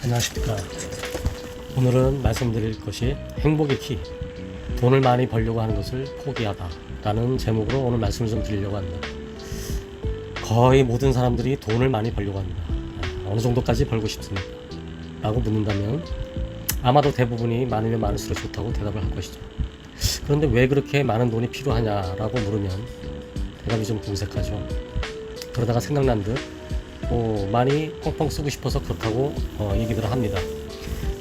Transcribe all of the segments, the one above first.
안녕하십니까. 오늘은 말씀드릴 것이 행복의 키, 돈을 많이 벌려고 하는 것을 포기하다 라는 제목으로 오늘 말씀을 좀 드리려고 합니다. 거의 모든 사람들이 돈을 많이 벌려고 합니다. 어느 정도까지 벌고 싶습니까? 라고 묻는다면 아마도 대부분이 많으면 많을수록 좋다고 대답을 할 것이죠. 그런데 왜 그렇게 많은 돈이 필요하냐라고 물으면 대답이 좀 궁색하죠. 그러다가 생각난 듯 많이 펑펑 쓰고 싶어서 그렇다고 얘기들을 합니다.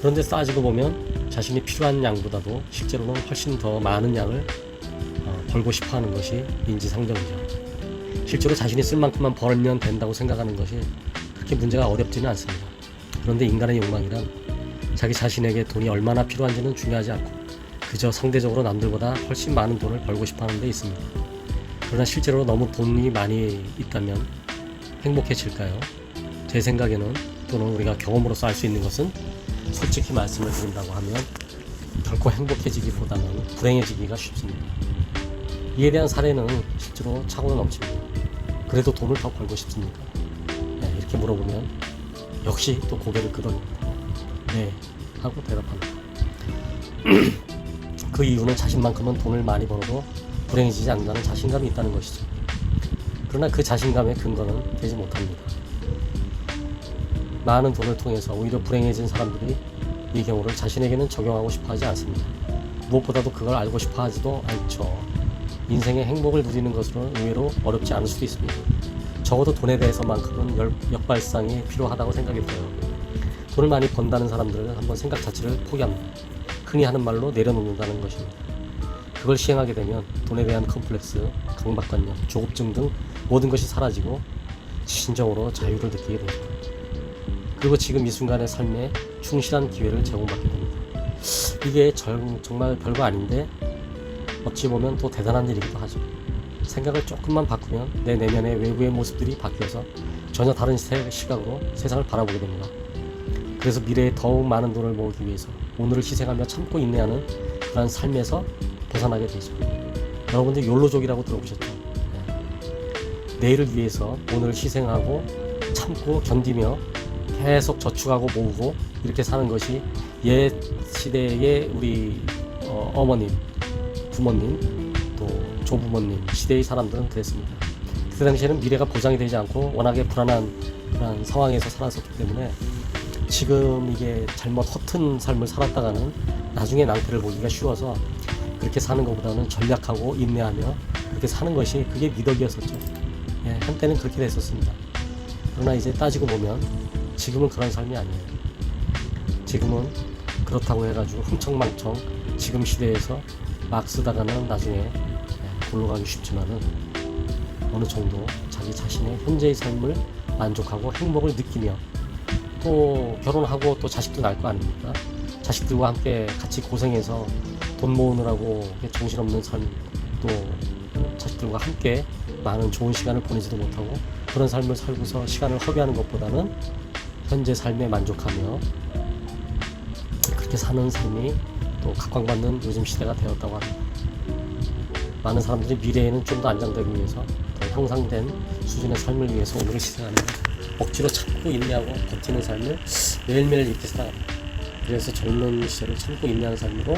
그런데 따지고 보면 자신이 필요한 양보다도 실제로는 훨씬 더 많은 양을 벌고 싶어하는 것이 인지상정이죠. 실제로 자신이 쓸 만큼만 벌면 된다고 생각하는 것이 그렇게 문제가 어렵지는 않습니다. 그런데 인간의 욕망이란 자기 자신에게 돈이 얼마나 필요한지는 중요하지 않고 그저 상대적으로 남들보다 훨씬 많은 돈을 벌고 싶어하는 데 있습니다. 그러나 실제로 너무 돈이 많이 있다면 행복해질까요? 제 생각에는, 또는 우리가 경험으로서 알 수 있는 것은, 솔직히 말씀을 드린다고 하면 결코 행복해지기보다는 불행해지기가 쉽습니다. 이에 대한 사례는 실제로 차고는 넘칩니다. 그래도 돈을 더 벌고 싶습니까? 네, 이렇게 물어보면 역시 또 고개를 끄덕입니다. 네 하고 대답합니다. 그 이유는 자신만큼은 돈을 많이 벌어도 불행해지지 않는다는 자신감이 있다는 것이죠. 그러나 그 자신감의 근거는 되지 못합니다. 많은 돈을 통해서 오히려 불행해진 사람들이 이 경우를 자신에게는 적용하고 싶어 하지 않습니다. 무엇보다도 그걸 알고 싶어 하지도 않죠. 인생의 행복을 누리는 것은 의외로 어렵지 않을 수도 있습니다. 적어도 돈에 대해서만큼은 역발상이 필요하다고 생각이 들어요. 돈을 많이 번다는 사람들은 한번 생각 자체를 포기합니다. 흔히 하는 말로 내려놓는다는 것입니다. 그걸 시행하게 되면 돈에 대한 컴플렉스, 강박관념, 조급증 등 모든 것이 사라지고 진정으로 자유를 느끼게 됩니다. 그리고 지금 이 순간의 삶에 충실한 기회를 제공받게 됩니다. 이게 정말 별거 아닌데 어찌 보면 또 대단한 일이기도 하죠. 생각을 조금만 바꾸면 내 내면의 외부의 모습들이 바뀌어서 전혀 다른 시각으로 세상을 바라보게 됩니다. 그래서 미래에 더욱 많은 돈을 모으기 위해서 오늘을 희생하며 참고 인내하는 그런 삶에서 벗어나게 되죠. 여러분들 욜로족이라고 들어보셨죠? 내일을 위해서 오늘을 희생하고 참고 견디며 계속 저축하고 모으고 이렇게 사는 것이 옛 시대의 우리 어머님, 부모님, 또 조부모님 시대의 사람들은 그랬습니다. 그 당시에는 미래가 보장이 되지 않고 워낙에 불안한 그런 상황에서 살았었기 때문에 지금 이게 잘못 허튼 삶을 살았다가는 나중에 낭패를 보기가 쉬워서 그렇게 사는 것보다는 전략하고 인내하며 그렇게 사는 것이 그게 미덕이었었죠. 한때는 그렇게 됐었습니다. 그러나 이제 따지고 보면 지금은 그런 삶이 아니에요. 지금은 그렇다고 해가지고 흥청망청 지금 시대에서 막 쓰다가는 나중에 굴러가기 쉽지만은 어느 정도 자기 자신의 현재의 삶을 만족하고 행복을 느끼며 또 결혼하고 또 자식도 낳을 거 아닙니까? 자식들과 함께 같이 고생해서 돈 모으느라고 정신없는 삶, 또 자식들과 함께 많은 좋은 시간을 보내지도 못하고 그런 삶을 살고서 시간을 허비하는 것보다는 현재 삶에 만족하며 그렇게 사는 삶이 또 각광받는 요즘 시대가 되었다고 합니다. 많은 사람들이 미래에는 좀 더 안정되기 위해서 더 향상된 수준의 삶을 위해서 오늘을 희생하는 억지로 참고 인내하고 버티는 삶을 매일매일 이렇게 살아갑니다. 그래서 젊은 시절을 참고 인내하는 삶으로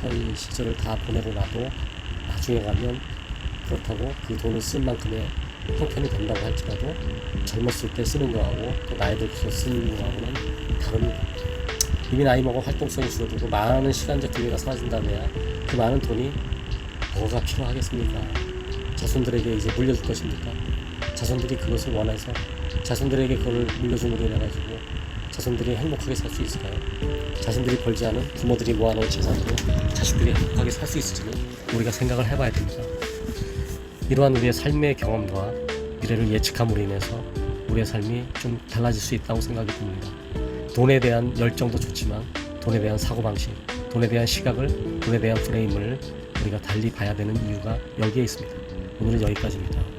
현 시절을 다 보내고 나도 나중에 가면 그렇다고 그 돈을 쓴 만큼의 형편이 된다고 할지라도 젊었을 때 쓰는 거하고 또 나이 들어서 쓰는 거하고는 다릅니다. 이미 나이 먹어 활동성이 줄어들고 많은 시간적 기회가 사라진다면 그 많은 돈이 뭐가 필요하겠습니까? 자손들에게 이제 물려줄 것입니까? 자손들이 그것을 원해서 자손들에게 그걸 물려줌으로 인해가지고 자손들이 행복하게 살 수 있을까요? 자신들이 벌지 않은 부모들이 모아놓은 재산으로 자식들이 행복하게 살 수 있을지는 우리가 생각을 해봐야 됩니다. 이러한 우리의 삶의 경험과 미래를 예측함으로 인해서 우리의 삶이 좀 달라질 수 있다고 생각이 듭니다. 돈에 대한 열정도 좋지만 돈에 대한 사고방식, 돈에 대한 시각을, 돈에 대한 프레임을 우리가 달리 봐야 되는 이유가 여기에 있습니다. 오늘은 여기까지입니다.